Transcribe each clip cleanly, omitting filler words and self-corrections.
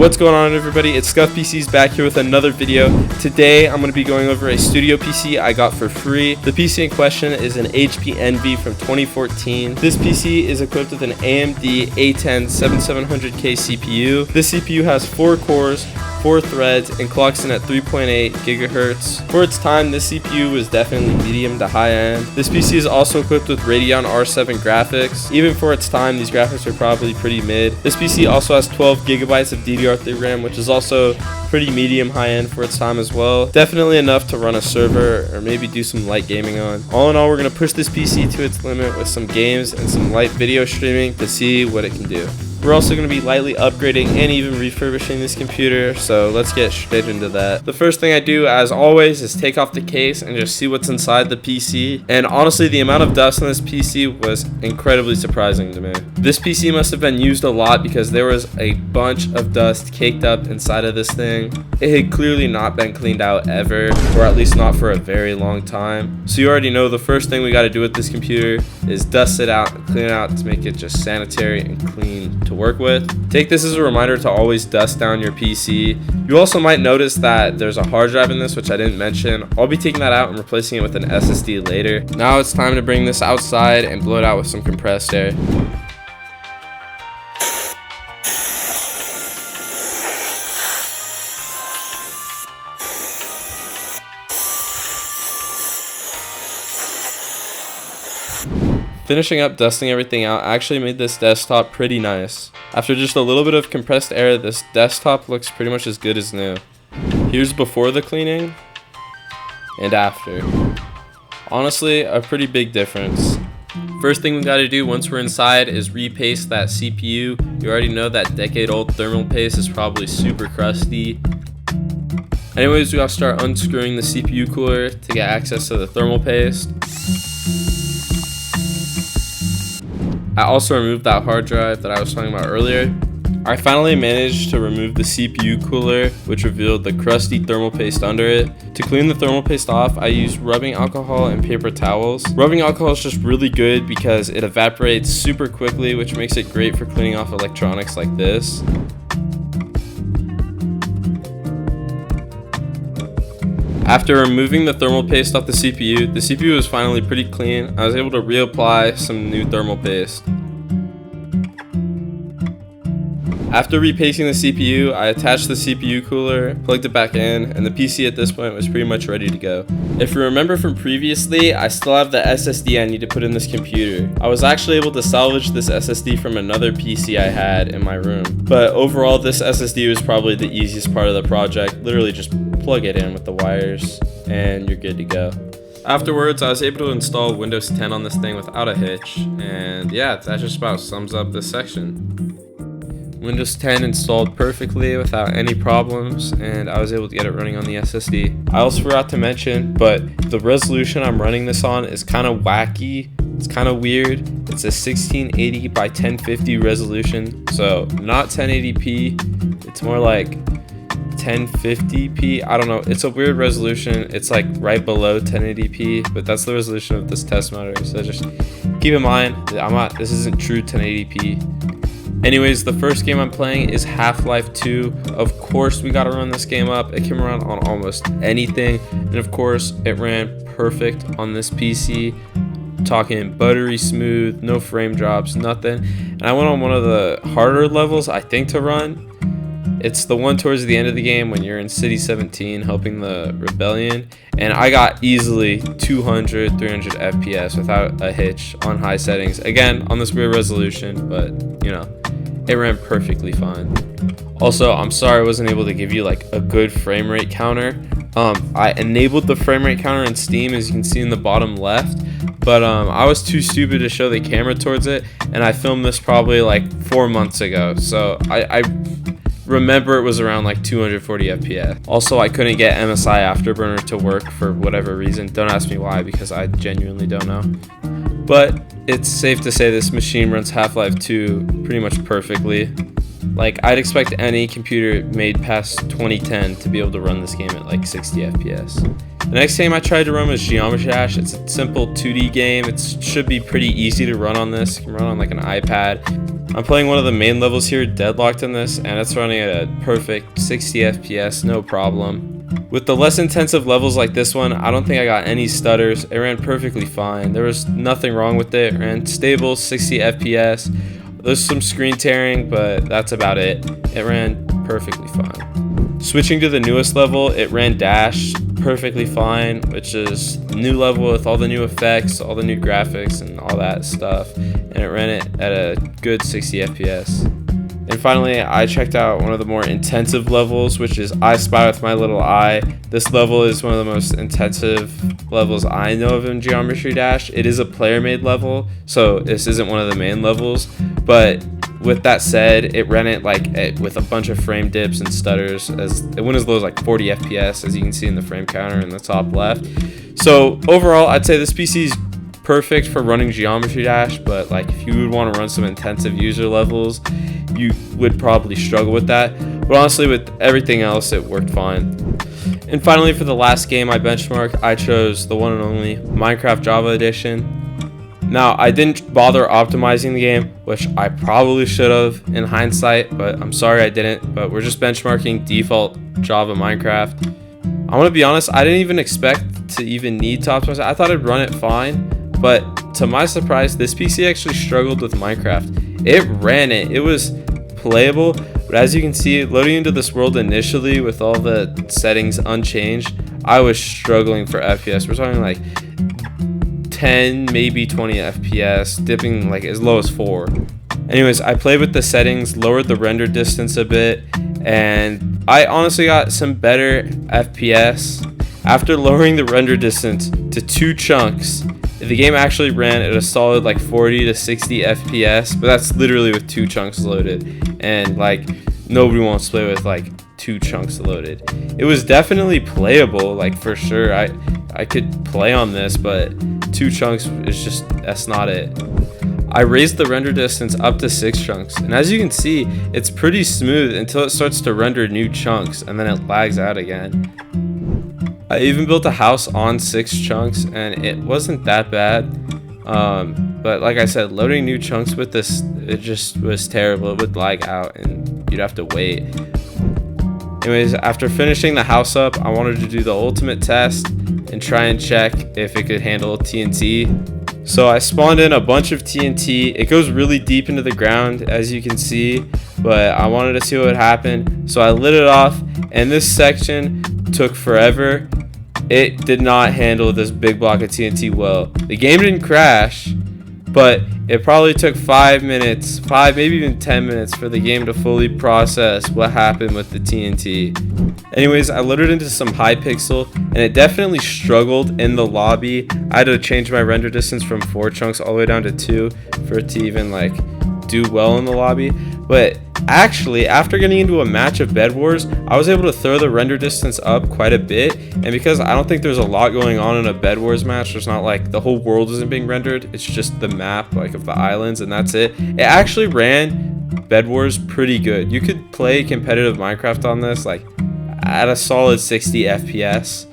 What's going on, everybody? It's Scuff PCs back here with another video. Today I'm going to be going over a studio PC I got for free. The PC in question is an HP Envy from 2014. This PC is equipped with an AMD A10 7700K CPU. This CPU has 4 cores, 4 threads, and clocks in at 3.8 gigahertz. For its time, this CPU was definitely medium to high end. This PC is also equipped with Radeon R7 graphics. Even for its time, these graphics are probably pretty mid. This PC also has 12 gigabytes of DDR3 RAM, which is also pretty medium high end for its time as well. Definitely enough to run a server or maybe do some light gaming on. All in all, we're going to push this PC to its limit with some games and some light video streaming to see what it can do. We're also going to be lightly upgrading and even refurbishing this computer, so let's get straight into that. The first thing I do, as always, is take off the case and just see what's inside the PC. And honestly, the amount of dust on this PC was incredibly surprising to me. This PC must have been used a lot because there was a bunch of dust caked up inside of this thing. It had clearly not been cleaned out ever, or at least not for a very long time. So you already know the first thing we got to do with this computer is dust it out and clean it out to make it just sanitary and clean to work with. Take this as a reminder to always dust down your PC. You also might notice that there's a hard drive in this, which I didn't mention. I'll be taking that out and replacing it with an SSD later. Now it's time to bring this outside and blow it out with some compressed air. Finishing up dusting everything out actually made this desktop pretty nice. After just a little bit of compressed air, this desktop looks pretty much as good as new. Here's before the cleaning and after. Honestly, a pretty big difference. First thing we gotta do once we're inside is repaste that CPU. You already know that decade-old thermal paste is probably super crusty. Anyways, we gotta start unscrewing the CPU cooler to get access to the thermal paste. I also removed that hard drive that I was talking about earlier. I finally managed to remove the CPU cooler, which revealed the crusty thermal paste under it. To clean the thermal paste off, I used rubbing alcohol and paper towels. Rubbing alcohol is just really good because it evaporates super quickly, which makes it great for cleaning off electronics like this. After removing the thermal paste off the CPU was finally pretty clean. I was able to reapply some new thermal paste. After repasting the CPU, I attached the CPU cooler, plugged it back in, and the PC at this point was pretty much ready to go. If you remember from previously, I still have the SSD I need to put in this computer. I was actually able to salvage this SSD from another PC I had in my room. But overall, this SSD was probably the easiest part of the project. Literally just plug it in with the wires and you're good to go. Afterwards, I was able to install Windows 10 on this thing without a hitch, and yeah, that just about sums up this section. Windows 10 installed perfectly without any problems, and I was able to get it running on the SSD. I also forgot to mention, but the resolution I'm running this on is kind of wacky. It's kind of weird. It's a 1680 by 1050 resolution, so not 1080p. It's more like 1050p. I don't know, it's a weird resolution. It's like right below 1080p, but that's the resolution of this test monitor, so just keep in mind this isn't true 1080p. Anyways, the first game I'm playing is Half-Life 2. Of course we gotta run this game up. It can run on almost anything, and of course it ran perfect on this PC. Talking buttery smooth, no frame drops, nothing. And I went on one of the harder levels I think to run. It's the one towards the end of the game when you're in City 17 helping the rebellion, and I got easily 200, 300 FPS without a hitch on high settings. Again, on this weird resolution, but you know, it ran perfectly fine. Also, I'm sorry I wasn't able to give you like a good frame rate counter. I enabled the frame rate counter in Steam, as you can see in the bottom left, but I was too stupid to show the camera towards it, and I filmed this probably like 4 months ago, so I remember it was around like 240 FPS. Also, I couldn't get MSI Afterburner to work for whatever reason. Don't ask me why, because I genuinely don't know. But it's safe to say this machine runs Half-Life 2 pretty much perfectly. Like, I'd expect any computer made past 2010 to be able to run this game at like 60 FPS. The next game I tried to run was Geometry Dash. It's a simple 2D game. It should be pretty easy to run on this. You can run on like an iPad. I'm playing one of the main levels here, Deadlocked, in this, and it's running at a perfect 60 FPS, no problem. With the less intensive levels like this one, I don't think I got any stutters. It ran perfectly fine. There was nothing wrong with it. It ran stable 60 FPS. There's some screen tearing, but that's about it. It ran perfectly fine. Switching to the newest level, it ran Dash perfectly fine, which is new level with all the new effects, all the new graphics, and all that stuff. And it ran it at a good 60 FPS. And finally, I checked out one of the more intensive levels, which is I Spy with My Little Eye. This level is one of the most intensive levels I know of in Geometry Dash. It is a player-made level, so this isn't one of the main levels. But with that said, it ran it with a bunch of frame dips and stutters. It went as low as like 40 FPS, as you can see in the frame counter in the top left. So overall, I'd say this PC is perfect for running Geometry Dash, but like if you would want to run some intensive user levels, you would probably struggle with that. But honestly, with everything else, it worked fine. And finally, for the last game I benchmarked, I chose the one and only Minecraft Java Edition. Now, I didn't bother optimizing the game, which I probably should have in hindsight, but I'm sorry I didn't. But we're just benchmarking default Java Minecraft. I want to be honest, I didn't even expect to even need to optimize it. I thought I'd run it fine, but to my surprise, this PC actually struggled with Minecraft. It ran it. It was playable, but as you can see, loading into this world initially with all the settings unchanged, I was struggling for FPS. We're talking like 10, maybe 20 FPS, dipping like as low as 4. Anyways, I played with the settings, lowered the render distance a bit, and I honestly got some better FPS. After lowering the render distance to 2 chunks, the game actually ran at a solid like 40 to 60 FPS, but that's literally with 2 chunks loaded, and like nobody wants to play with like 2 chunks loaded. It was definitely playable, like for sure. I could play on this, but 2 chunks is just, that's not it. I raised the render distance up to 6 chunks, and as you can see, it's pretty smooth until it starts to render new chunks, and then it lags out again. I even built a house on 6 chunks, and it wasn't that bad. But like I said, loading new chunks with this, it just was terrible. It would lag out, and you'd have to wait. Anyways, after finishing the house up, I wanted to do the ultimate test and try and check if it could handle TNT. So I spawned in a bunch of TNT. It goes really deep into the ground, as you can see, but I wanted to see what would happen. So I lit it off, and this section took forever. It did not handle this big block of TNT well. The game didn't crash, but it probably took 5 minutes, maybe even 10 minutes for the game to fully process what happened with the TNT. Anyways, I loaded into some Hypixel, and it definitely struggled in the lobby. I had to change my render distance from 4 chunks all the way down to 2 for it to even like do well in the lobby. But actually, after getting into a match of Bed Wars, I was able to throw the render distance up quite a bit, and because I don't think there's a lot going on in a Bed Wars match, there's not like the whole world isn't being rendered, it's just the map like of the islands, and that's it. It actually ran Bed Wars pretty good. You could play competitive Minecraft on this like at a solid 60 FPS,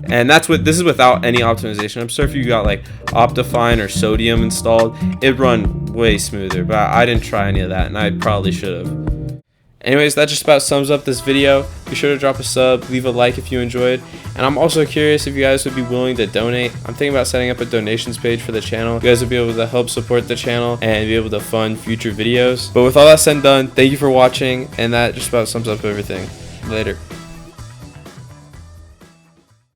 and this is without any optimization. I'm sure if you got like Optifine or Sodium installed, it'd run way smoother, but I didn't try any of that, and I probably should have. Anyways, that just about sums up this video. Be sure to drop a sub, leave a like if you enjoyed, and I'm also curious if you guys would be willing to donate. I'm thinking about setting up a donations page for the channel. You guys would be able to help support the channel and be able to fund future videos. But with all that said and done, thank you for watching, and that just about sums up everything. Later.